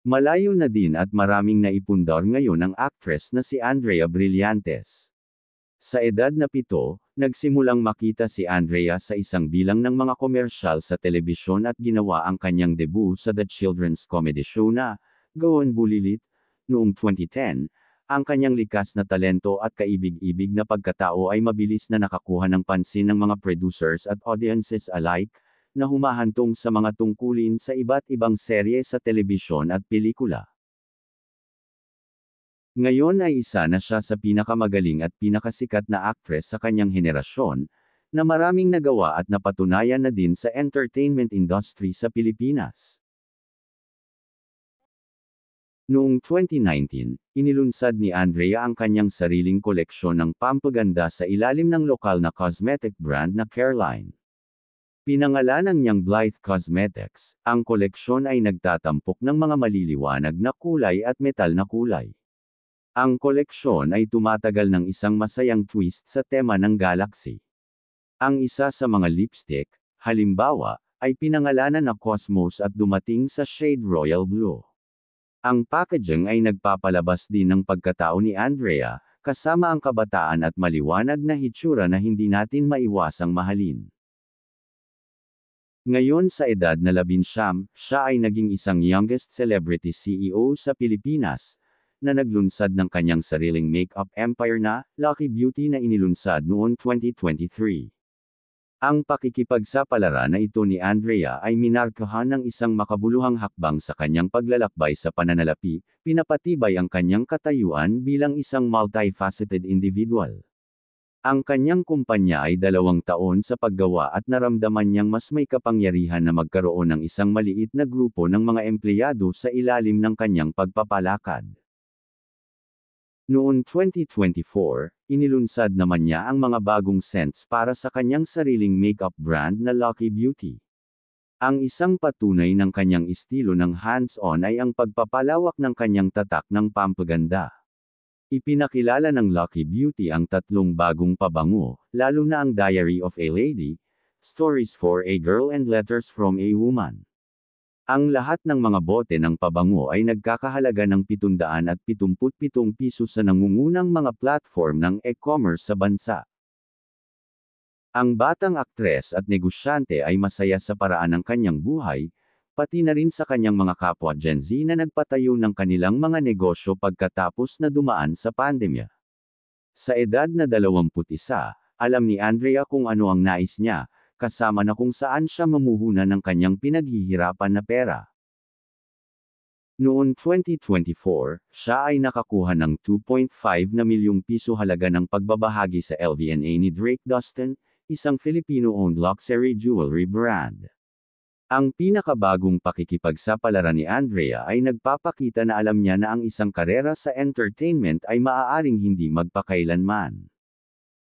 Malayo na din at maraming naipundar ngayon ang actress na si Andrea Brillantes. Sa edad na 7, nagsimulang makita si Andrea sa isang bilang ng mga komersyal sa telebisyon at ginawa ang kanyang debut sa The Children's Comedy Show na, Go on Bulilit, noong 2010. Ang kanyang likas na talento at kaibig-ibig na pagkatao ay mabilis na nakakuha ng pansin ng mga producers at audiences alike, na humahantong sa mga tungkulin sa iba't ibang serye sa telebisyon at pelikula. Ngayon ay isa na siya sa pinakamagaling at pinakasikat na aktres sa kanyang henerasyon, na maraming nagawa at napatunayan na din sa entertainment industry sa Pilipinas. Noong 2019, inilunsad ni Andrea ang kanyang sariling koleksyon ng pampaganda sa ilalim ng lokal na cosmetic brand na Careline. Pinangalanan niyang Blythe Cosmetics, ang koleksyon ay nagtatampok ng mga maliliwanag na kulay at metal na kulay. Ang koleksyon ay tumatagal ng isang masayang twist sa tema ng galaxy. Ang isa sa mga lipstick, halimbawa, ay pinangalanan na Cosmos at dumating sa shade Royal Blue. Ang packaging ay nagpapalabas din ng pagkatao ni Andrea, kasama ang kabataan at maliwanag na hitsura na hindi natin maiwasang mahalin. Ngayon sa edad na 19, siya ay naging isang youngest celebrity CEO sa Pilipinas, na naglunsad ng kanyang sariling makeup empire na, Lucky Beauty na inilunsad noong 2023. Ang pakikipagsapalaran na ito ni Andrea ay minarkahan ng isang makabuluhang hakbang sa kanyang paglalakbay sa pananalapi, pinapatibay ang kanyang katayuan bilang isang multifaceted individual. Ang kanyang kumpanya ay 2 taon sa paggawa at naramdaman niyang mas may kapangyarihan na magkaroon ng isang maliit na grupo ng mga empleyado sa ilalim ng kanyang pagpapalakad. Noong 2024, inilunsad naman niya ang mga bagong scents para sa kanyang sariling makeup brand na Lucky Beauty. Ang isang patunay ng kanyang estilo ng hands-on ay ang pagpapalawak ng kanyang tatak ng pampaganda. Ipinakilala ng Lucky Beauty ang 3 bagong pabango, lalo na ang Diary of a Lady, Stories for a Girl and Letters from a Woman. Ang lahat ng mga bote ng pabango ay nagkakahalaga ng ₱777 sa nangungunang mga platform ng e-commerce sa bansa. Ang batang aktres at negosyante ay masaya sa paraan ng kanyang buhay, pati na rin sa kanyang mga kapwa Gen Z na nagpatayo ng kanilang mga negosyo pagkatapos na dumaan sa pandemya. Sa edad na 21, alam ni Andrea kung ano ang nais niya, kasama na kung saan siya mamuhunan ng kanyang pinaghihirapan na pera. Noong 2024, siya ay nakakuha ng ₱2.5 milyong halaga ng pagbabahagi sa LVMH ni Drake Dustin, isang Filipino-owned luxury jewelry brand. Ang pinakabagong pakikipagsapalaran ni Andrea ay nagpapakita na alam niya na ang isang karera sa entertainment ay maaaring hindi magpakailanman.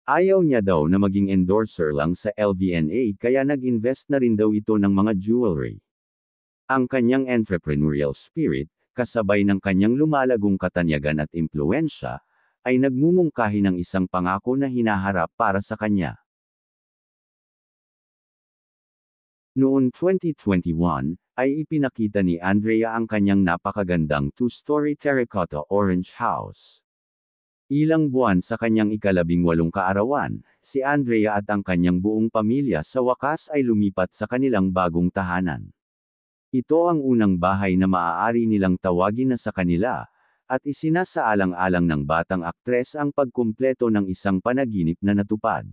Ayaw niya daw na maging endorser lang sa LVMH kaya nag-invest na rin daw ito ng mga jewelry. Ang kanyang entrepreneurial spirit, kasabay ng kanyang lumalagong katanyagan at impluwensya, ay nagmumungkahi ng isang pangako na hinaharap para sa kanya. Noong 2021, ay ipinakita ni Andrea ang kanyang napakagandang 2-story terracotta orange house. Ilang buwan sa kanyang ika-18 kaarawan, si Andrea at ang kanyang buong pamilya sa wakas ay lumipat sa kanilang bagong tahanan. Ito ang unang bahay na maaari nilang tawagin na sa kanila, at isinasaalang-alang ng batang aktres ang pagkumpleto ng isang panaginip na natupad.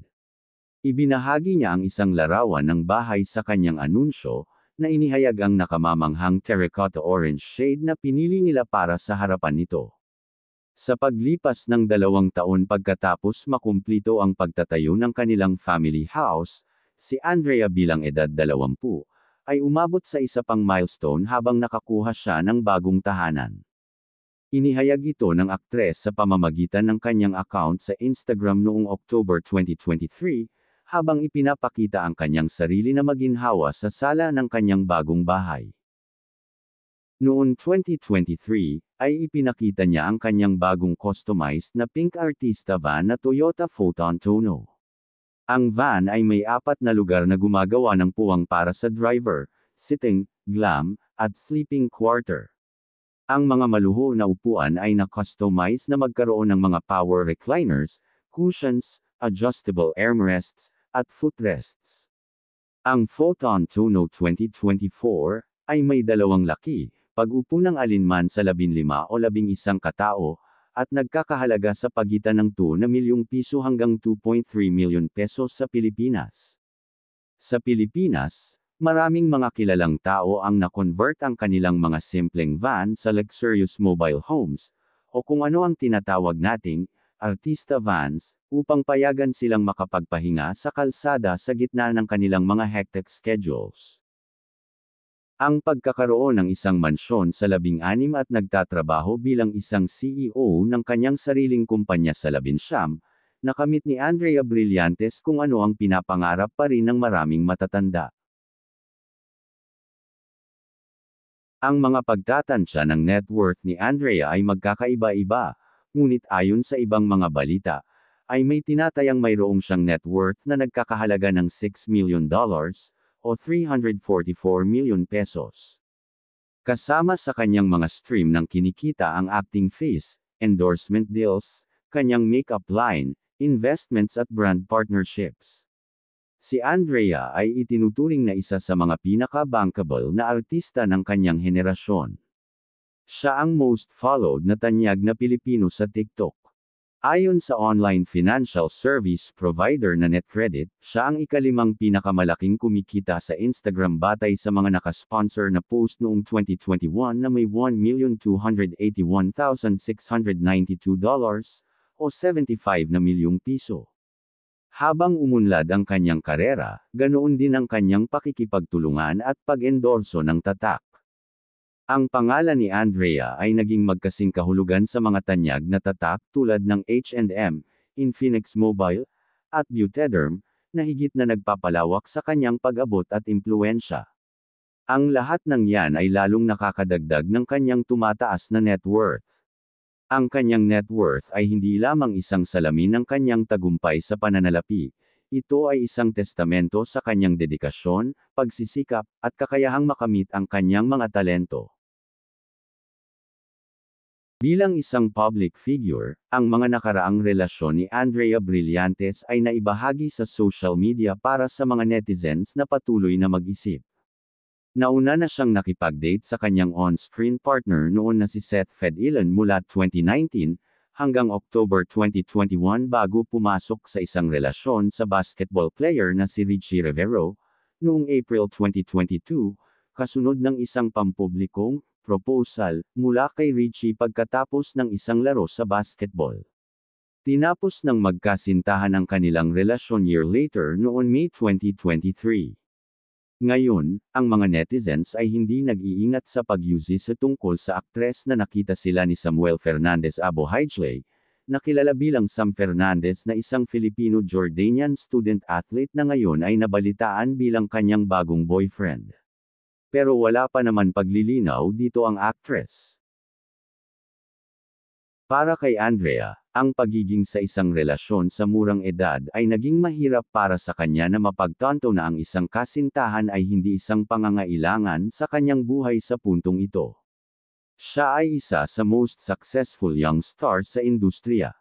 Ibinahagi niya ang isang larawan ng bahay sa kanyang anunsyo, na inihayag ang nakamamanghang terracotta orange shade na pinili nila para sa harapan nito. Sa paglipas ng 2 taon pagkatapos makumplito ang pagtatayo ng kanilang family house, si Andrea bilang edad 20, ay umabot sa isa pang milestone habang nakakuha siya ng bagong tahanan. Inihayag ito ng aktres sa pamamagitan ng kanyang account sa Instagram noong October 2023, habang ipinapakita ang kanyang sarili na maginhawa sa sala ng kanyang bagong bahay. Noong 2023, ay ipinakita niya ang kanyang bagong customized na pink artista van na Toyota Photon Tono. Ang van ay may 4 na lugar na gumagawa ng puwang para sa driver, sitting, glam, at sleeping quarter. Ang mga maluho na upuan ay na-customize na magkaroon ng mga power recliners, cushions, adjustable armrests, at footrests. Ang Photon Tono 2024 ay may dalawang laki, pag-upo ng alinman sa 15 o 11 katao, at nagkakahalaga sa pagitan ng 2 na milyong piso hanggang 2.3 milyon pesos sa Pilipinas. Sa Pilipinas, maraming mga kilalang tao ang na-convert ang kanilang mga simpleng van sa luxurious mobile homes, o kung ano ang tinatawag nating artista vans, upang payagan silang makapagpahinga sa kalsada sa gitna ng kanilang mga hectic schedules. Ang pagkakaroon ng isang mansyon sa 16 at nagtatrabaho bilang isang CEO ng kanyang sariling kumpanya sa 19, nakamit ni Andrea Brillantes kung ano ang pinapangarap pa rin ng maraming matatanda. Ang mga pagtatansya ng net worth ni Andrea ay magkakaiba-iba, ngunit ayon sa ibang mga balita, ay may tinatayang mayroong siyang net worth na nagkakahalaga ng $6 million, o 344 million pesos. Kasama sa kanyang mga stream ng kinikita ang acting fees, endorsement deals, kanyang makeup line, investments at brand partnerships. Si Andrea ay itinuturing na isa sa mga pinaka-bankable na artista ng kanyang henerasyon. Siya ang most followed na tanyag na Pilipino sa TikTok. Ayon sa online financial service provider na NetCredit, siya ang ika-5 pinakamalaking kumikita sa Instagram batay sa mga nakasponsor na post noong 2021 na may $1,281,692, o 75 na milyong piso. Habang umunlad ang kanyang karera, ganoon din ang kanyang pakikipagtulungan at pag-endorso ng tatak. Ang pangalan ni Andrea ay naging magkasing kahulugan sa mga tanyag na tatak tulad ng H&M, Infinix Mobile, at Beautederm, na higit na nagpapalawak sa kanyang pag-abot at impluensya. Ang lahat ng yan ay lalong nakakadagdag ng kanyang tumataas na net worth. Ang kanyang net worth ay hindi lamang isang salamin ng kanyang tagumpay sa pananalapi. Ito ay isang testamento sa kanyang dedikasyon, pagsisikap, at kakayahang makamit ang kanyang mga talento. Bilang isang public figure, ang mga nakaraang relasyon ni Andrea Brillantes ay naibahagi sa social media para sa mga netizens na patuloy na mag-isip. Nauna na siyang nakipag-date sa kanyang on-screen partner noon na si Seth Fedillan mula 2019, hanggang October 2021 bago pumasok sa isang relasyon sa basketball player na si Richie Rivero, noong April 2022, kasunod ng isang pampublikong proposal mula kay Richie pagkatapos ng isang laro sa basketball. Tinapos ng magkasintahan ang kanilang relasyon year later noon May 2023. Ngayon, ang mga netizens ay hindi nag-iingat sa pag-yusi sa tungkol sa aktres na nakita sila ni Samuel Fernandez Abohijlay, na kilala bilang Sam Fernandez na isang Filipino-Jordanian student athlete na ngayon ay nabalitaan bilang kanyang bagong boyfriend. Pero wala pa naman paglilinaw dito ang actress. Para kay Andrea, ang pagiging sa isang relasyon sa murang edad ay naging mahirap para sa kanya na mapagtanto na ang isang kasintahan ay hindi isang pangangailangan sa kanyang buhay sa puntong ito. Siya ay isa sa most successful young stars sa industriya.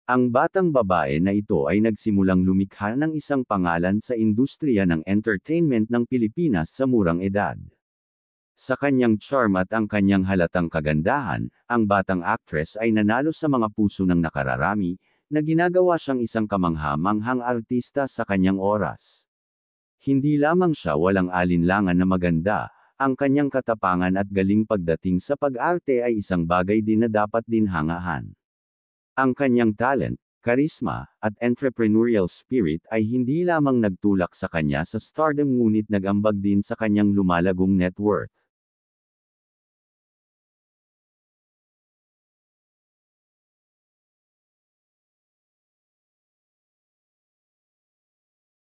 Ang batang babae na ito ay nagsimulang lumikha ng isang pangalan sa industriya ng entertainment ng Pilipinas sa murang edad. Sa kanyang charm at ang kanyang halatang kagandahan, ang batang actress ay nanalo sa mga puso ng nakararami, na ginagawa siyang isang kamangha-manghang artista sa kanyang oras. Hindi lamang siya walang alinlangan na maganda, ang kanyang katapangan at galing pagdating sa pag-arte ay isang bagay din na dapat din hangahan. Ang kanyang talent, karisma, at entrepreneurial spirit ay hindi lamang nagtulak sa kanya sa stardom ngunit nag-ambag din sa kanyang lumalagong net worth.